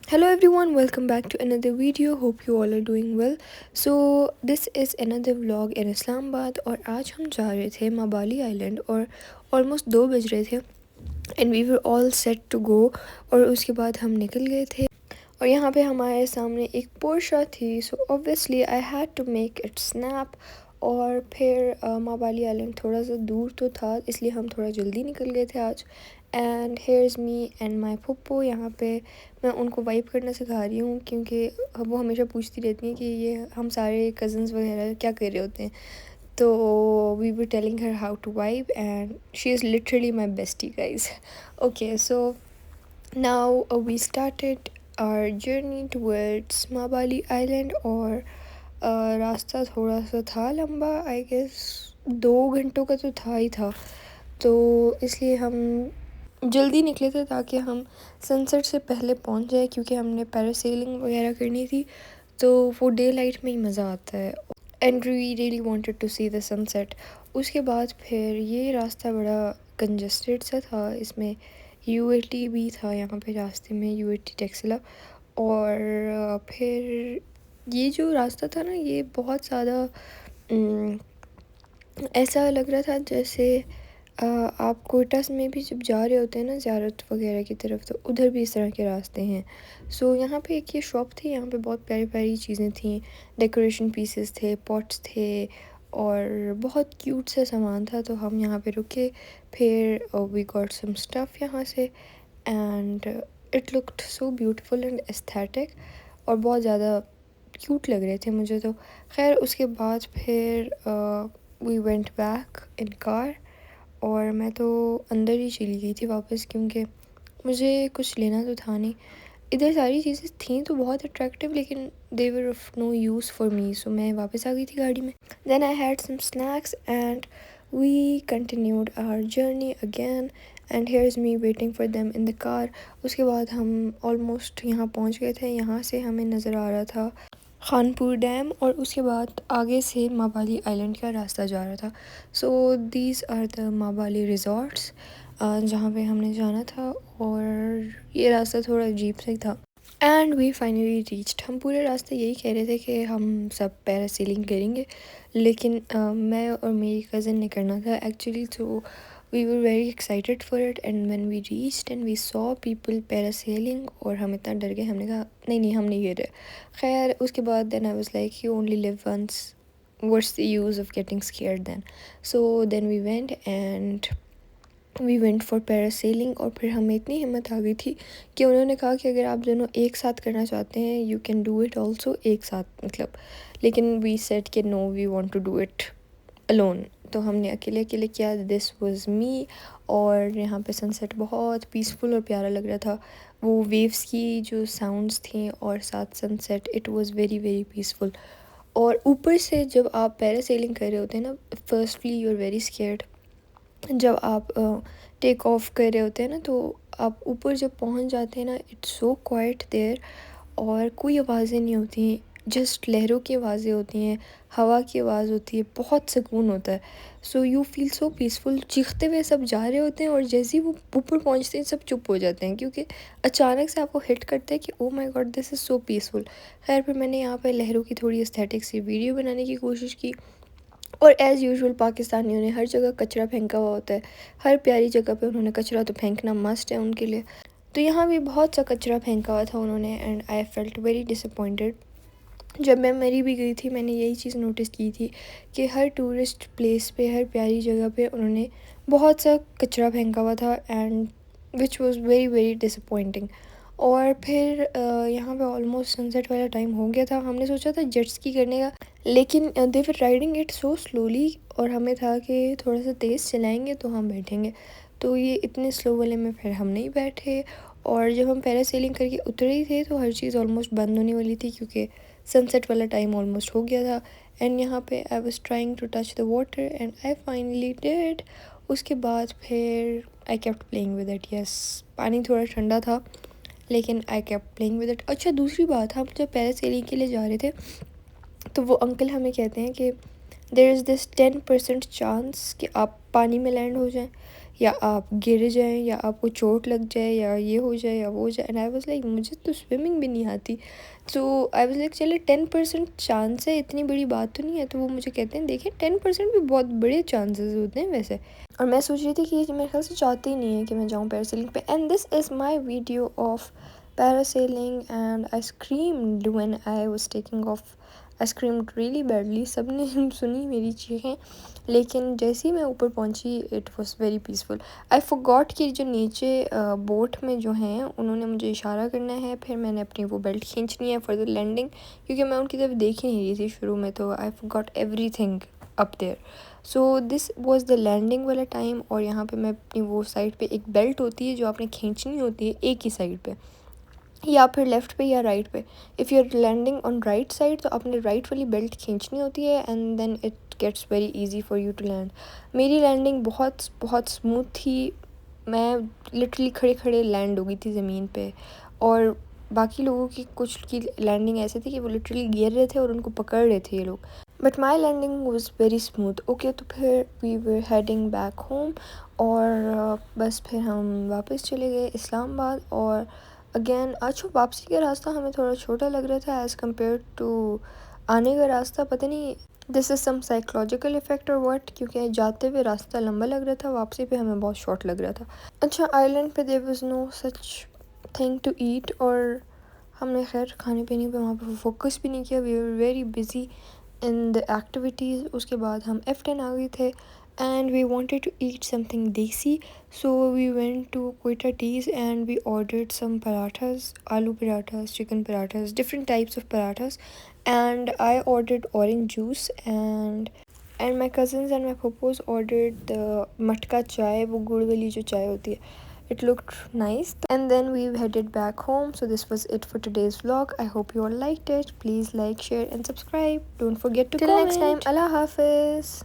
Hello everyone, welcome back to another video. Hope you all are doing well. So this is another vlog in Islamabad और आज हम जा रहे थे माबाली island और ऑलमोस्ट 2 बज रहे थे and we were all set to go और उसके बाद हम निकल गए थे और यहाँ पे हमारे सामने एक पोर्शा थी so obviously I had to make it snap और फिर माबाली आइलैंड थोड़ा सा दूर तो था इसलिए हम थोड़ा जल्दी निकल गए थे आज and here is me and my Pappo. यहाँ पे मैं उनको वाइप करना सिखा रही हूँ क्योंकि वो हमेशा पूछती रहती हैं कि ये हम सारे कज़न्स वगैरह क्या कर रहे होते हैं। तो we were telling her how to wipe and she is literally my bestie guys. Okay so now we started our journey towards Mabali island और रास्ता थोड़ा सा था लंबा, आई गेस 2 घंटों का तो था ही था, तो इसलिए हम जल्दी निकले थे ताकि हम सनसेट से पहले पहुंच जाए क्योंकि हमने पैरासेलिंग वगैरह करनी थी तो वो डे लाइट में ही मज़ा आता है and we really wanted to see the sunset. उसके बाद फिर ये रास्ता बड़ा कंजस्टेड सा था, इसमें यूएटी भी था यहाँ पे रास्ते में, यूएटी टेक्सिला। और फिर ये जो रास्ता था ना ये बहुत ज़्यादा ऐसा लग रहा था जैसे आप कोयटा में भी जब जा रहे होते हैं ना ज़ियारत वगैरह की तरफ तो उधर भी इस तरह के रास्ते हैं। सो यहाँ पे एक ये शॉप थी, यहाँ पे बहुत प्यारी प्यारी चीज़ें थी, डेकोरेशन पीसेस थे, पॉट्स थे और बहुत क्यूट सा सामान था। तो हम यहाँ पे रुके, फिर वी गॉट सम स्टफ़ यहाँ से and it looked so beautiful and aesthetic और बहुत ज़्यादा क्यूट लग रहे थे मुझे तो। खैर उसके बाद फिर we went back in car और मैं तो अंदर ही चली गई थी वापस क्योंकि मुझे कुछ लेना तो था नहीं। इधर सारी चीज़ें थी तो बहुत अट्रैक्टिव लेकिन they were of no use for me, so मैं वापस आ गई थी गाड़ी में। Then I had some snacks and we continued our journey again and here is me waiting for them in the car. उसके बाद हम ऑलमोस्ट यहाँ पहुँच गए थे, यहाँ से हमें नज़र आ रहा था खानपुर डैम और उसके बाद आगे से माबाली आइलैंड का रास्ता जा रहा था। So these are the Mabali resorts जहाँ पे हमने जाना था और ये रास्ता थोड़ा अजीब सा ही था एंड वी फाइनली रीच्ड। हम पूरे रास्ते यही कह रहे थे कि हम सब पैरासेलिंग करेंगे लेकिन मैं और मेरी कज़न ने करना था एक्चुअली, तो we were very excited for it and when we reached and we saw people parasailing और हम इतना डर गए, हमने कहा नहीं नहीं हम नहीं कर रहे। खैर उसके बाद then I was like you only live once, what's the use of getting scared then. So then we went and we went for parasailing और फिर हमें इतनी हिम्मत आ गई थी कि उन्होंने कहा कि अगर आप दोनों एक साथ करना चाहते हैं you can do it also, एक साथ मतलब, लेकिन वी सेड कि no we want to do it alone, तो हमने अकेले अकेले किया। दिस वाज मी और यहाँ पे सनसेट बहुत पीसफुल और प्यारा लग रहा था, वो वेव्स की जो साउंड्स थी और साथ sunset, it was very very peaceful. और ऊपर से जब आप पैरासेलिंग कर रहे होते हैं ना, firstly you are very scared, जब आप टेक ऑफ कर रहे होते हैं ना तो आप ऊपर जब पहुंच जाते हैं ना इट्स सो क्वाइट देयर और कोई आवाज़ें नहीं होती, जस्ट लहरों की आवाज़ें होती हैं, हवा की आवाज़ होती है, बहुत सुकून होता है। So you feel so peaceful, चीखते हुए सब जा रहे होते हैं और जैसे ही वो ऊपर पहुंचते हैं सब चुप हो जाते हैं क्योंकि अचानक से आपको हिट करता है कि oh my God this is so peaceful. खैर फिर मैंने यहाँ पर लहरों की थोड़ी एस्थेटिक सी वीडियो बनाने की कोशिश की और एज़ यूजुअल पाकिस्तानियों ने हर जगह कचरा फेंका हुआ होता है, हर प्यारी जगह पे उन्होंने कचरा तो फेंकना मस्ट है उनके लिए, तो यहाँ भी बहुत सा कचरा फेंका हुआ था उन्होंने and I felt very disappointed. जब मैं मरी भी गई थी मैंने यही चीज़ नोटिस की थी कि हर टूरिस्ट प्लेस पे, हर प्यारी जगह पे उन्होंने बहुत सा कचरा फेंका हुआ था and which was very very disappointing. और फिर यहाँ पे ऑलमोस्ट सनसेट वाला टाइम हो गया था, हमने सोचा था जेट स्की करने का लेकिन they were riding it so slowly और हमें था कि थोड़ा सा तेज़ चलाएंगे तो हम बैठेंगे, तो ये इतने स्लो वाले में फिर हम नहीं बैठे। और जब हम पैरासेलिंग करके उतरे ही थे तो हर चीज़ ऑलमोस्ट बंद होने वाली थी क्योंकि सनसेट वाला टाइम ऑलमोस्ट हो गया था एंड यहाँ पे I was trying to touch the water and I finally did. उसके बाद फिर I kept playing with it, yes पानी थोड़ा ठंडा था लेकिन I kept playing with it. अच्छा दूसरी बात, हम जब पैरासेलिंग के लिए जा रहे थे तो वो अंकल हमें कहते हैं कि देयर इज़ दिस 10% चांस कि आप पानी में लैंड हो जाएं, या आप गिर जाएं या आपको चोट लग जाए या ये हो जाए या वो हो जाए। एंड आई वाज लाइक मुझे तो स्विमिंग भी नहीं आती। सो आई वाज लाइक चले 10% चांस है, इतनी बड़ी बात तो नहीं है। तो वो मुझे कहते हैं देखिए 10% भी बहुत बड़े चांसेस होते हैं वैसे। और मैं सोच रही थी कि ये मेरे ख्याल से चाहते ही नहीं है कि मैं जाऊँ पैरासेलिंग पे। And this is my video of parasailing and I screamed when I was taking of. I screamed really badly, सब ने सुनी मेरी चीखें। लेकिन जैसे ही मैं ऊपर पहुंची it was very peaceful. I forgot कि जो नीचे बोट में जो हैं उन्होंने मुझे इशारा करना है, फिर मैंने अपनी वो बेल्ट खींचनी है फॉर द लैंडिंग, क्योंकि मैं उनकी तरफ देख ही नहीं रही थी शुरू में। तो I forgot everything up there. So this was the landing वाला टाइम। और यहाँ पे मैं अपनी वो साइड पे एक बेल्ट होती है जो आपने खींचनी होती है एक ही साइड पे, या फिर लेफ़्ट पे या राइट पे। If you are landing on right side तो आपने राइट वाली बेल्ट खींचनी होती है and then it gets very easy for you to land. मेरी लैंडिंग बहुत बहुत स्मूथ थी। मैं लिटरली खड़े खड़े लैंड हो गई थी ज़मीन पे। और बाकी लोगों की कुछ की लैंडिंग ऐसे थी कि वो लिटरली गिर रहे थे और उनको पकड़ रहे थे ये लोग। But my landing was very smooth. Okay, तो फिर we were heading back home. और बस फिर हम वापस चले गए इस्लामाबाद। और अगेन अच्छा वापसी का रास्ता हमें थोड़ा छोटा लग रहा था एज़ कम्पेयर टू आने का रास्ता। पता नहीं this is some psychological effect और व्हाट, क्योंकि जाते हुए रास्ता लंबा लग रहा था, वापसी पे हमें बहुत शॉर्ट लग रहा था। अच्छा, आइलैंड पे there was no such thing to eat. और हमने खैर खाने पीने पे वहाँ पर फोकस भी नहीं किया। We were very busy in the activities. उसके बाद हम F10 आ गए थे and we wanted to eat something desi, so we went to Quetta Teas and we ordered some parathas, aloo parathas, chicken parathas, different types of parathas. And I ordered orange juice, and my cousins and my popos ordered the matka chai, वो गुड़ वाली जो चाय होती है। It looked nice. And then we headed back home. So this was it for today's vlog. I hope you all liked it. Please like, share and subscribe. Don't forget to comment. Till next time, Allah Hafiz.